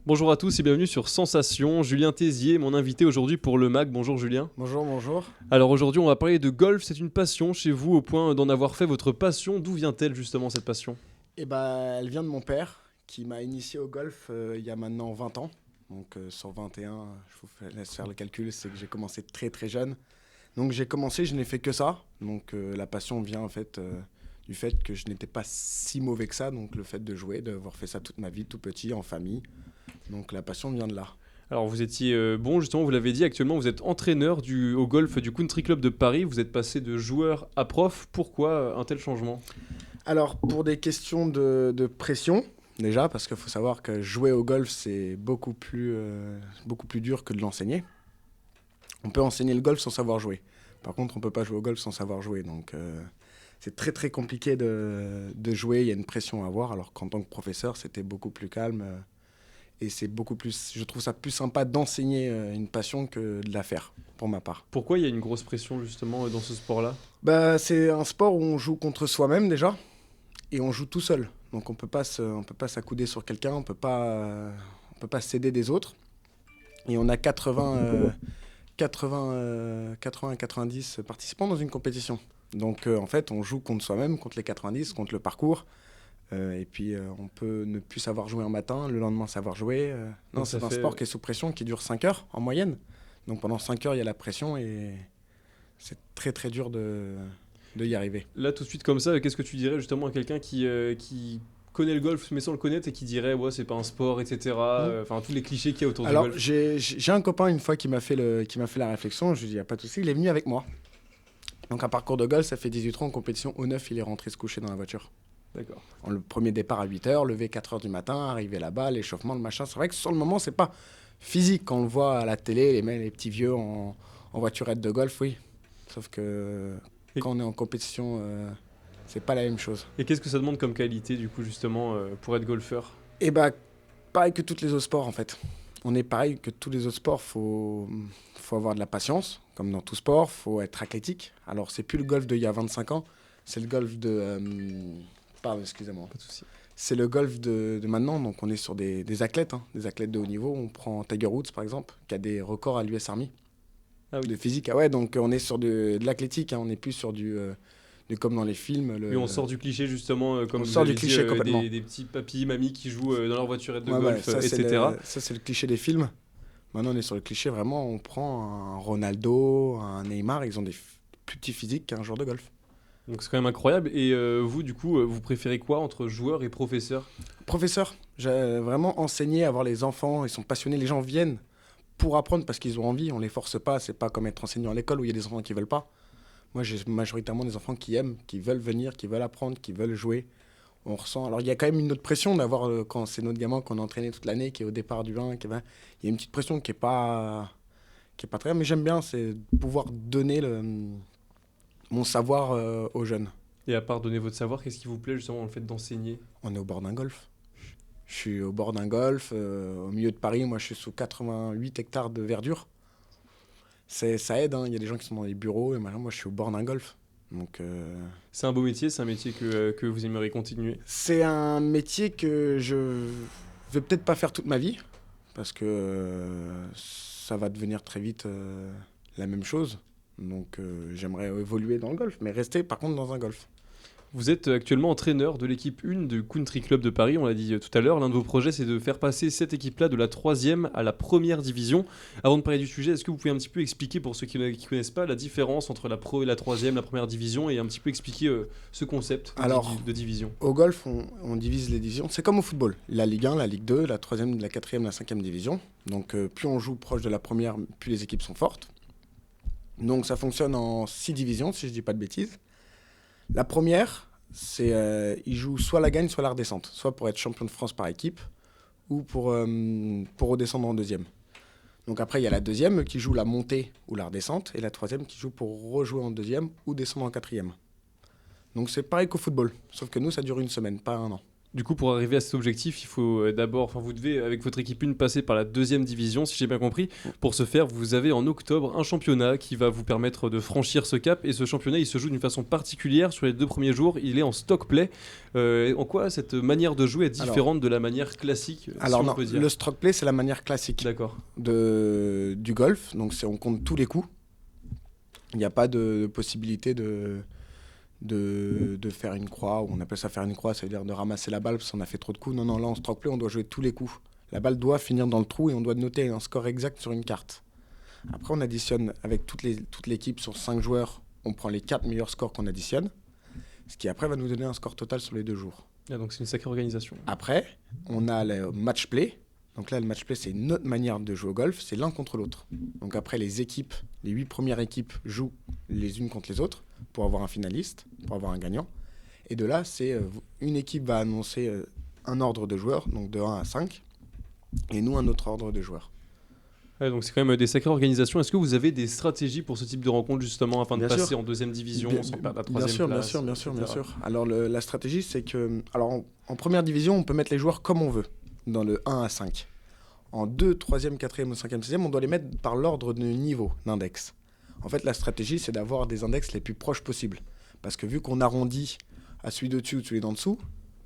Bonjour à tous et bienvenue sur Sensation. Julien Tézier, mon invité aujourd'hui pour le MAG. Bonjour Julien. Bonjour, bonjour. Alors aujourd'hui on va parler de golf, c'est une passion chez vous au point d'en avoir fait votre passion. D'où vient-elle justement cette passion? Elle vient de mon père qui m'a initié au golf il y a maintenant 20 ans. Donc sur 21, laisse faire le calcul, c'est que j'ai commencé très très jeune. Donc j'ai commencé, je n'ai fait que ça. Donc la passion vient en fait du fait que je n'étais pas si mauvais que ça. Donc le fait de jouer, d'avoir fait ça toute ma vie, tout petit, en famille. Donc la passion vient de là. Alors vous étiez bon justement, vous l'avez dit, actuellement vous êtes entraîneur au golf du Country Club de Paris. Vous êtes passé de joueur à prof. Pourquoi un tel changement? Alors pour des questions de pression, déjà, parce qu'il faut savoir que jouer au golf c'est beaucoup plus dur que de l'enseigner. On peut enseigner le golf sans savoir jouer. Par contre, on ne peut pas jouer au golf sans savoir jouer. Donc, c'est très, très compliqué de jouer. Il y a une pression à avoir. Alors qu'en tant que professeur, c'était beaucoup plus calme. Et c'est beaucoup plus... Je trouve ça plus sympa d'enseigner une passion que de la faire, pour ma part. Pourquoi il y a une grosse pression justement dans ce sport-là? C'est un sport où on joue contre soi-même déjà. Et on joue tout seul. Donc, on peut pas s'accouder sur quelqu'un. On peut pas s'aider des autres. Et on a 90 participants dans une compétition. Donc en fait, on joue contre soi-même, contre les 90, contre le parcours. Et puis on peut ne plus savoir jouer un matin, le lendemain savoir jouer. Non, c'est un sport qui est sous pression, qui dure 5 heures en moyenne. Donc pendant 5 heures, il y a la pression et c'est très très dur de y arriver. Là tout de suite comme ça, qu'est-ce que tu dirais justement à quelqu'un qui connaît le golf mais sans le connaître et qui dirait ouais c'est pas un sport, etc. Enfin tous les clichés qu'il y a autour du golf. Alors j'ai un copain une fois qui m'a fait la réflexion. Je lui ai dit y a pas de souci, il est venu avec moi. Donc un parcours de golf, ça fait 18 ans en compétition. Au 9, il est rentré se coucher dans la voiture. D'accord. Le premier départ à 8h, levé 4h du matin, arrivé là-bas, l'échauffement, le machin. C'est vrai que sur le moment, c'est pas physique quand on le voit à la télé, les petits vieux en voiturette de golf, oui. Sauf que quand on est en compétition, c'est pas la même chose. Et qu'est-ce que ça demande comme qualité du coup justement pour être golfeur? Et pareil que tous les autres sports en fait. On est pareil que tous les autres sports, faut avoir de la patience, comme dans tout sport, faut être athlétique. Alors c'est plus le golf d'il y a 25 ans, c'est le golf de... Pardon, excusez-moi. Pas de souci. C'est le golf de maintenant, donc on est sur des athlètes, des athlètes de haut niveau. On prend Tiger Woods par exemple, qui a des records à l'US Army. Ah oui. De physique, ah ouais, donc on est sur de l'athlétique, on n'est plus sur du comme dans les films. Oui, on sort du cliché justement, comme on vous sort avez du cliché dit, complètement. des petits papis, mamies qui jouent dans leur voiturette de Ouais, golf, ça, etc. Ça, c'est le cliché des films. Maintenant, on est sur le cliché, vraiment, on prend un Ronaldo, un Neymar, ils ont des plus petits physiques qu'un joueur de golf. Donc c'est quand même incroyable. Et vous, du coup, vous préférez quoi entre joueur et professeur? Professeur, j'ai vraiment enseigné à voir les enfants, ils sont passionnés, les gens viennent pour apprendre parce qu'ils ont envie, on les force pas, c'est pas comme être enseignant à l'école où il y a des enfants qui veulent pas. Moi, j'ai majoritairement des enfants qui aiment, qui veulent venir, qui veulent apprendre, qui veulent jouer. On ressent. Alors, il y a quand même une autre pression d'avoir, quand c'est notre gamin qu'on a entraîné toute l'année, qui est au départ du 1, il y a une petite pression qui est pas très. Mais j'aime bien, c'est pouvoir donner mon savoir aux jeunes. Et à part donner votre savoir, qu'est-ce qui vous plaît justement dans le fait d'enseigner? On est au bord d'un golf. Je suis au bord d'un golf, au milieu de Paris. Moi, je suis sous 88 hectares de verdure. Ça aide, il y a des gens qui sont dans les bureaux, et moi, je suis au bord d'un golf. Donc, c'est un beau métier, c'est un métier que vous aimeriez continuer? C'est un métier que je vais peut-être pas faire toute ma vie, parce que ça va devenir très vite la même chose. Donc j'aimerais évoluer dans le golf, mais rester par contre dans un golf. Vous êtes actuellement entraîneur de l'équipe 1 du Country Club de Paris, on l'a dit tout à l'heure. L'un de vos projets, c'est de faire passer cette équipe-là de la 3e à la première division. Avant de parler du sujet, est-ce que vous pouvez un petit peu expliquer, pour ceux qui ne connaissent pas, la différence entre la Pro et la 3e, la première division, et un petit peu expliquer ce concept de division? Au golf, on divise les divisions. C'est comme au football. La Ligue 1, la Ligue 2, la 3e, la 4e, la 5e division. Donc plus on joue proche de la première, plus les équipes sont fortes. Donc ça fonctionne en 6 divisions, si je ne dis pas de bêtises. La première, ils jouent soit la gagne, soit la redescente. Soit pour être champion de France par équipe, ou pour redescendre en 2e. Donc après, il y a la 2e qui joue la montée ou la redescente, et la 3e qui joue pour rejouer en 2e ou descendre en 4e. Donc c'est pareil qu'au football, sauf que nous, ça dure une semaine, pas un an. Du coup, pour arriver à cet objectif, il faut d'abord, vous devez, avec votre équipe 1, passer par la deuxième division, si j'ai bien compris. Pour ce faire, vous avez en octobre un championnat qui va vous permettre de franchir ce cap. Et ce championnat, il se joue d'une façon particulière. Sur les 2 premiers jours, il est en stock play. En quoi cette manière de jouer est différente de la manière classique, Alors si on non, peut dire. le stroke play, c'est la manière classique D'accord. du golf. Donc on compte tous les coups. Il n'y a pas de possibilité de faire une croix, ou on appelle ça faire une croix, c'est-à-dire de ramasser la balle parce qu'on a fait trop de coups. Non, là en stroke play, on doit jouer tous les coups. La balle doit finir dans le trou et on doit noter un score exact sur une carte. Après, on additionne avec toute l'équipe sur 5 joueurs, on prend les 4 meilleurs scores qu'on additionne, ce qui après va nous donner un score total sur les 2 jours. Ah, donc c'est une sacrée organisation. Après, on a le match play. Donc là, le match play, c'est une autre manière de jouer au golf, c'est l'un contre l'autre. Donc après, les 8 premières équipes jouent les unes contre les autres pour avoir un finaliste, pour avoir un gagnant. Et de là, c'est une équipe va annoncer un ordre de joueurs, donc de 1 à 5, et nous, un autre ordre de joueurs. Ouais, donc c'est quand même des sacrées organisations. Est-ce que vous avez des stratégies pour ce type de rencontre, justement, afin de passer en deuxième division, sans perdre la troisième place, bien sûr. Alors la stratégie, c'est que en première division, on peut mettre les joueurs comme on veut, dans le 1 à 5. En 2, 3e, 4e ou 5e, 6e, on doit les mettre par l'ordre de niveau d'index. En fait, la stratégie, c'est d'avoir des index les plus proches possibles. Parce que vu qu'on arrondit à celui de-dessus ou celui d'en dessous,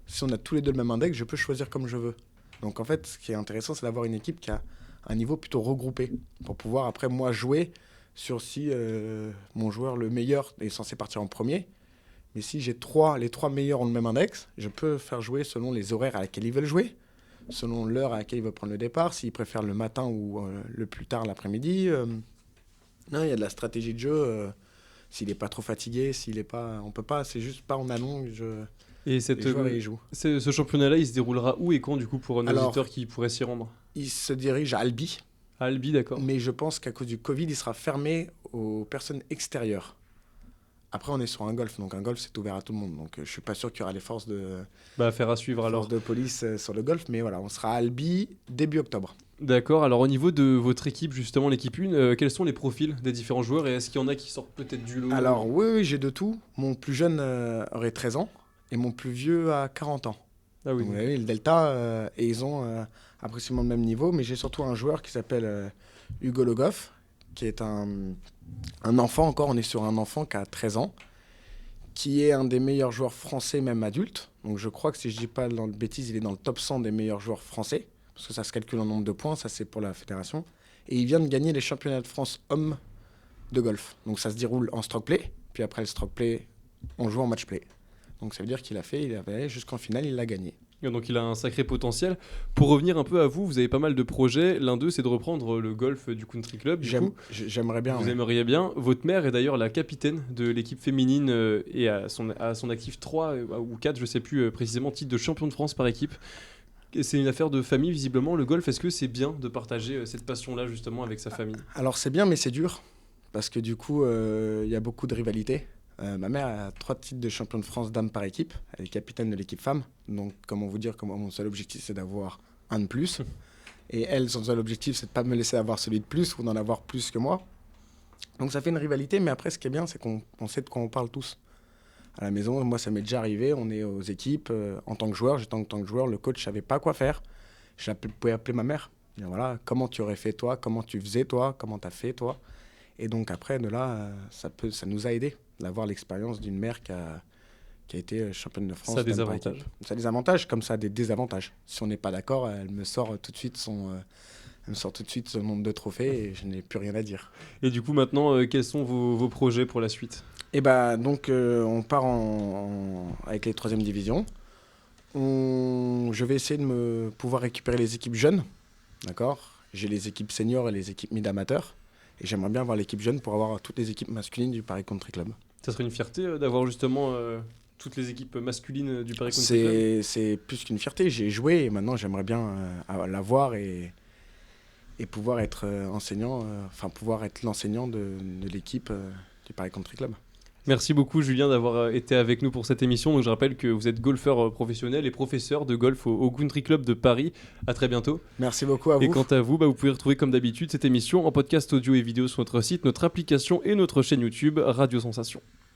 si on a tous les deux le même index, je peux choisir comme je veux. Donc en fait, ce qui est intéressant, c'est d'avoir une équipe qui a un niveau plutôt regroupé. Pour pouvoir, après, moi, jouer sur si mon joueur, le meilleur, est censé partir en premier. Mais si les 3 meilleurs ont le même index, je peux faire jouer selon les horaires à laquelle ils veulent jouer, selon l'heure à laquelle il veut prendre le départ, s'il préfère le matin ou le plus tard l'après-midi. Non, il y a de la stratégie de jeu. S'il n'est pas trop fatigué, on peut pas, c'est juste pas en allonge. Et les joueurs ils jouent. ce championnat-là, il se déroulera où et quand, du coup, pour un auditeur qui pourrait s'y rendre? Il se dirige à Albi. À Albi, d'accord. Mais je pense qu'à cause du Covid, il sera fermé aux personnes extérieures. Après, on est sur un golf, donc un golf, c'est ouvert à tout le monde. Donc, je suis pas sûr qu'il y aura les forces de, affaire à suivre alors. de police sur le golf, mais voilà, on sera à Albi début octobre. D'accord, alors au niveau de votre équipe, justement, l'équipe 1, quels sont les profils des différents joueurs et est-ce qu'il y en a qui sortent peut-être du lot? Alors, oui, j'ai de tout. Mon plus jeune aurait 13 ans et mon plus vieux a 40 ans. Ah oui. Donc, vous voyez, le Delta, et ils ont appréciablement le même niveau, mais j'ai surtout un joueur qui s'appelle Hugo Le Goff, qui est un enfant encore, on est sur un enfant qui a 13 ans, qui est un des meilleurs joueurs français, même adulte. Donc je crois que si je ne dis pas dans le bêtise, il est dans le top 100 des meilleurs joueurs français, parce que ça se calcule en nombre de points, ça c'est pour la fédération. Et il vient de gagner les championnats de France hommes de golf. Donc ça se déroule en stroke play, puis après le stroke play, on joue en match play. Donc ça veut dire qu'il avait jusqu'en finale, il l'a gagné. Et donc il a un sacré potentiel. Pour revenir un peu à vous, vous avez pas mal de projets. L'un d'eux, c'est de reprendre le golf du country club. J'aimerais bien. Vous aimeriez bien. Votre mère est d'ailleurs la capitaine de l'équipe féminine et à son actif 3 ou 4, je sais plus précisément, titre de champion de France par équipe. C'est une affaire de famille, visiblement, le golf. Est-ce que c'est bien de partager cette passion-là, justement, avec sa famille? Alors, c'est bien, mais c'est dur. Parce que du coup, y a beaucoup de rivalité. Ma mère a 3 titres de champion de France dames par équipe. Elle est capitaine de l'équipe femme. Donc, comment vous dire, mon seul objectif, c'est d'avoir un de plus. Et elle, son seul objectif, c'est de ne pas me laisser avoir celui de plus ou d'en avoir plus que moi. Donc, ça fait une rivalité. Mais après, ce qui est bien, c'est qu'on sait de quoi on parle tous. À la maison, moi, ça m'est déjà arrivé. On est aux équipes. En tant que joueur, j'étais en tant que joueur, le coach ne savait pas quoi faire. Je pouvais appeler ma mère. Et voilà, comment tu aurais fait toi? Comment tu faisais toi? Comment tu as fait toi? Et donc, après, de là, ça nous a aidés d'avoir l'expérience d'une mère qui a été championne de France. Ça a des avantages. Ça a des avantages, comme ça a des désavantages. Si on n'est pas d'accord, elle me sort tout de suite son nombre de trophées et je n'ai plus rien à dire. Et du coup, maintenant, quels sont vos projets pour la suite? Et donc, on part avec les 3e divisions. Je vais essayer de pouvoir récupérer les équipes jeunes. D'accord. J'ai les équipes seniors et les équipes mid-amateurs. Et j'aimerais bien avoir l'équipe jeune pour avoir toutes les équipes masculines du Paris Country Club. Ça serait une fierté d'avoir justement toutes les équipes masculines du Paris Country Club? C'est plus qu'une fierté. J'ai joué et maintenant j'aimerais bien l'avoir et pouvoir être enseignant, pouvoir être l'enseignant de l'équipe du Paris Country Club. Merci beaucoup Julien d'avoir été avec nous pour cette émission. Donc, je rappelle que vous êtes golfeur professionnel et professeur de golf au Country Club de Paris. À très bientôt. Merci beaucoup à vous. Et quant à vous, vous pouvez retrouver comme d'habitude cette émission en podcast audio et vidéo sur notre site, notre application et notre chaîne YouTube Radio Sensation.